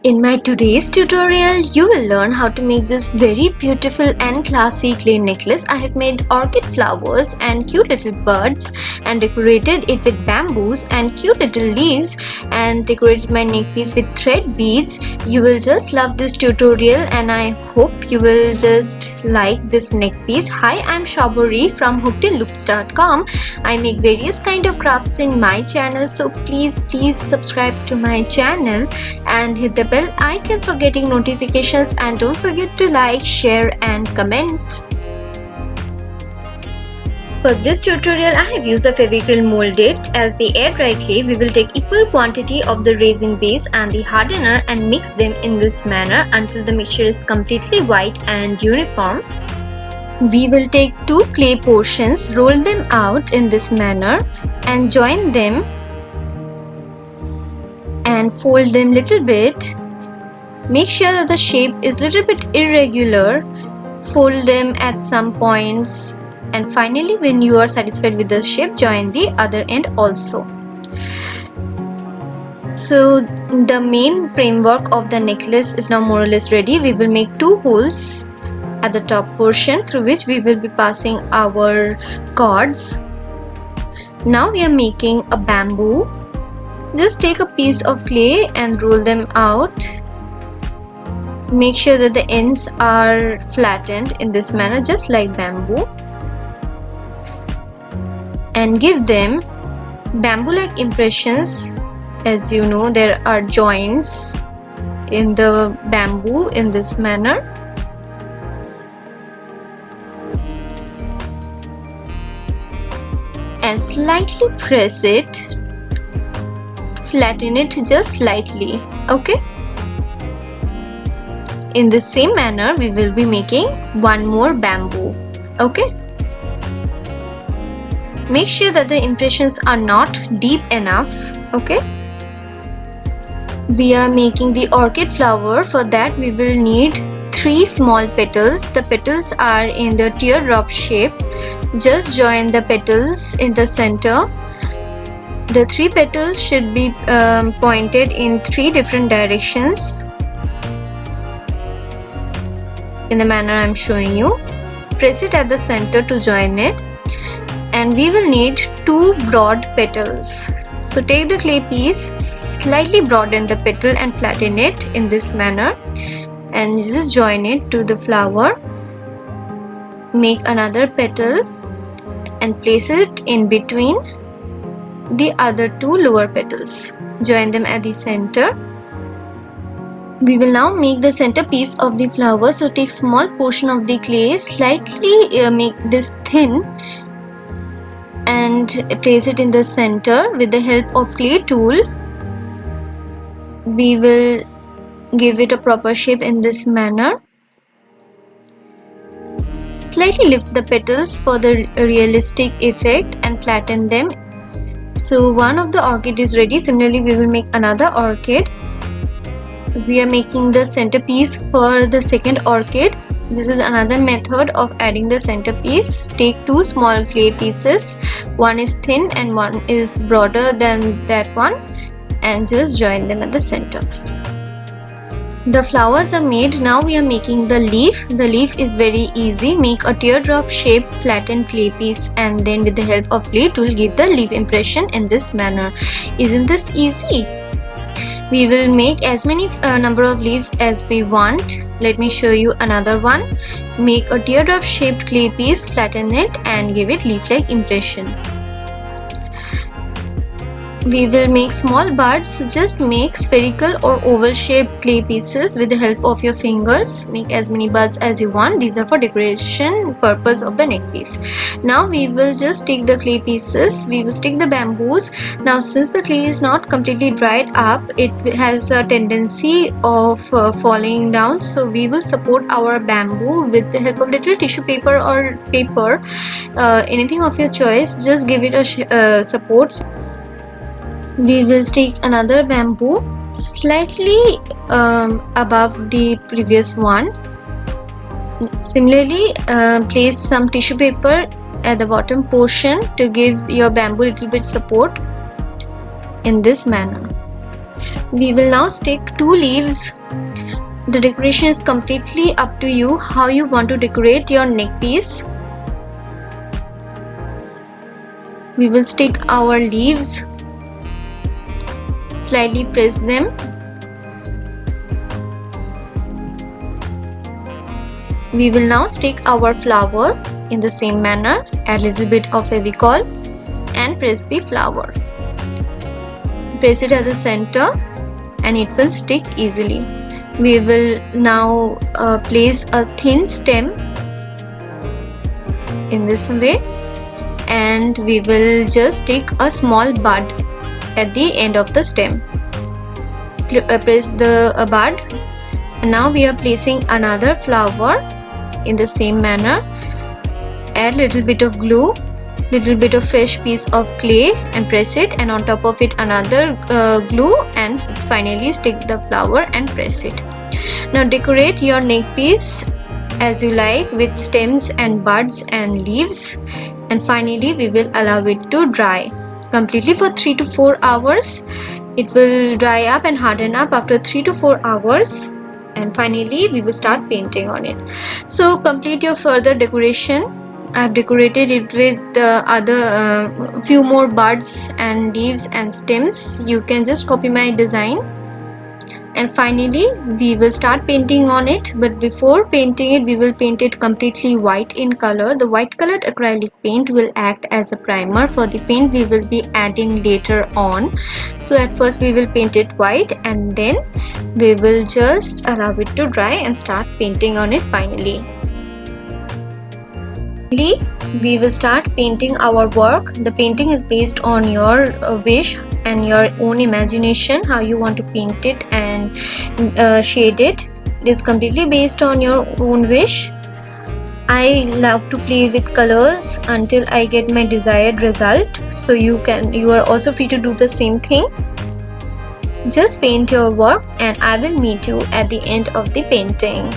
In my today's tutorial, you will learn how to make this very beautiful and classy clay necklace. I have made orchid flowers and cute little birds and decorated it with bamboos and cute little leaves and decorated my neck piece with thread beads. You will just love this tutorial and I hope you will just like this neck piece. Hi, I'm Shabori from hookedinloops.com. I make various kind of crafts in my channel, so please subscribe to my channel and hit the bell icon for getting notifications, and don't forget to like, share and comment. For this tutorial, I have used the Fevicryl molded as the air dry clay. We will take equal quantity of the resin base and the hardener and mix them in this manner until the mixture is completely white and uniform. We will take two clay portions, roll them out in this manner and join them and fold them little bit. Make sure that the shape is little bit irregular. Fold them at some points and finally when you are satisfied with the shape, join the other end also. So the main framework of the necklace is now more or less ready. We will make two holes at the top portion through which we will be passing our cords. Now we are making a bamboo. Just take a piece of clay and roll them out. Make sure that the ends are flattened in this manner, just like bamboo, and give them bamboo-like impressions. As you know, there are joints in the bamboo in this manner. And slightly press it, flatten it just slightly, okay? In the same manner, we will be making one more bamboo, okay? Make sure that the impressions are not deep enough, okay? We are making the orchid flower. For that, we will need 3 small petals. The petals are in the teardrop shape. Just join the petals in the center. The 3 petals should be pointed in 3 different directions in the manner I am showing you. Press it at the center to join it, and we will need 2 broad petals. So take the clay piece, slightly broaden the petal and flatten it in this manner and just join it to the flower. Make another petal and place it in between the other 2 lower petals. Join them at the center. We will now make the centerpiece of the flower. So take small portion of the clay, slightly make this thin and place it in the center. With the help of clay tool, we will give it a proper shape in this manner. Slightly lift the petals for the realistic effect and flatten them. So one of the orchid is ready. Similarly, we will make another orchid. We are making the centerpiece for the second orchid. This is another method of adding the centerpiece. Take 2 small clay pieces. One is thin and one is broader than that one, and just join them at the centers. The flowers are made. Now we are making the leaf. The leaf is very easy. Make a teardrop shape, flatten clay piece, and then with the help of clay tool, give the leaf impression in this manner. Isn't this easy? We will make as many number of leaves as we want. Let me show you another one. Make a teardrop shaped clay piece, flatten it and give it leaf-like impression. We will make small buds. So just make spherical or oval shaped clay pieces with the help of your fingers. Make as many buds as you want. These are for decoration purpose of the neck piece. Now we will just take the clay pieces. We will stick the bamboos. Now since the clay is not completely dried up, it has a tendency of falling down. So we will support our bamboo with the help of little tissue paper or paper, anything of your choice. Just give it a support. We will stick another bamboo slightly above the previous one. Similarly, place some tissue paper at the bottom portion to give your bamboo a little bit support in this manner. We will now stick 2 leaves. The decoration is completely up to you how you want to decorate your neck piece. We will stick our leaves, slightly press them. We will now stick our flower in the same manner, add a little bit of Fevicol and press the flower. Press it at the center and it will stick easily. We will now place a thin stem in this way, and we will just stick a small bud at the end of the stem. Press the bud, and now we are placing another flower in the same manner. Add little bit of glue, little bit of fresh piece of clay and press it, and on top of it another glue, and finally stick the flower and press it. Now decorate your neck piece as you like with stems and buds and leaves, and finally we will allow it to dry completely for 3 to 4 hours. It will dry up and harden up after 3 to 4 hours, and finally we will start painting on it. So complete your further decoration. I have decorated it with other few more buds and leaves and stems. You can just copy my design. And finally we will start painting on it, but before painting it we will paint it completely white in color. The white colored acrylic paint will act as a primer for the paint we will be adding later on. So at first we will paint it white, and then we will just allow it to dry and start painting on it finally. We will start painting our work. The painting is based on your wish and your own imagination, how you want to paint it and shade it. It is completely based on your own wish. I love to play with colors until I get my desired result, so you are also free to do the same thing. Just paint your work and I will meet you at the end of the painting.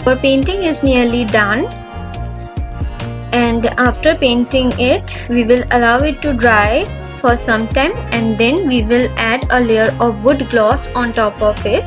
Our painting is nearly done, and after painting it we will allow it to dry for some time, and then we will add a layer of wood gloss on top of it.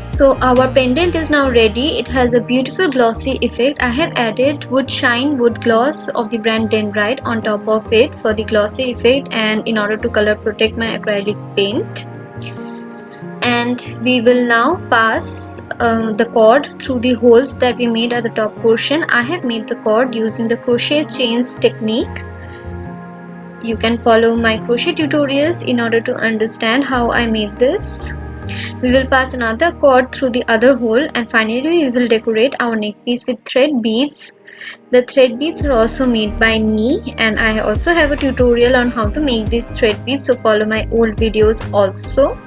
So our pendant is now ready. It has a beautiful glossy effect. I have added wood shine wood gloss of the brand Dendrite on top of it for the glossy effect and in order to color protect my acrylic paint. And we will now pass the cord through the holes that we made at the top portion. I have made the cord using the crochet chains technique. You can follow my crochet tutorials in order to understand how I made this. We will pass another cord through the other hole, and finally we will decorate our neck piece with thread beads. The thread beads are also made by me, and I also have a tutorial on how to make these thread beads, so follow my old videos also.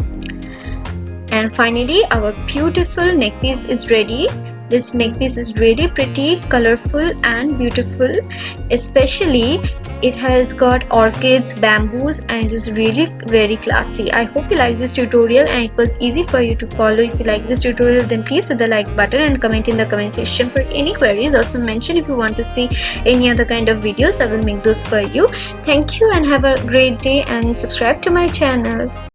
And finally, our beautiful neck piece is ready. This neck piece is really pretty, colorful and beautiful. Especially it has got orchids, bamboos, and is really very classy. I hope you like this tutorial and it was easy for you to follow. If you like this tutorial, then please hit the like button and comment in the comment section for any queries. Also mention if you want to see any other kind of videos. I will make those for you. Thank you and have a great day, and subscribe to my channel.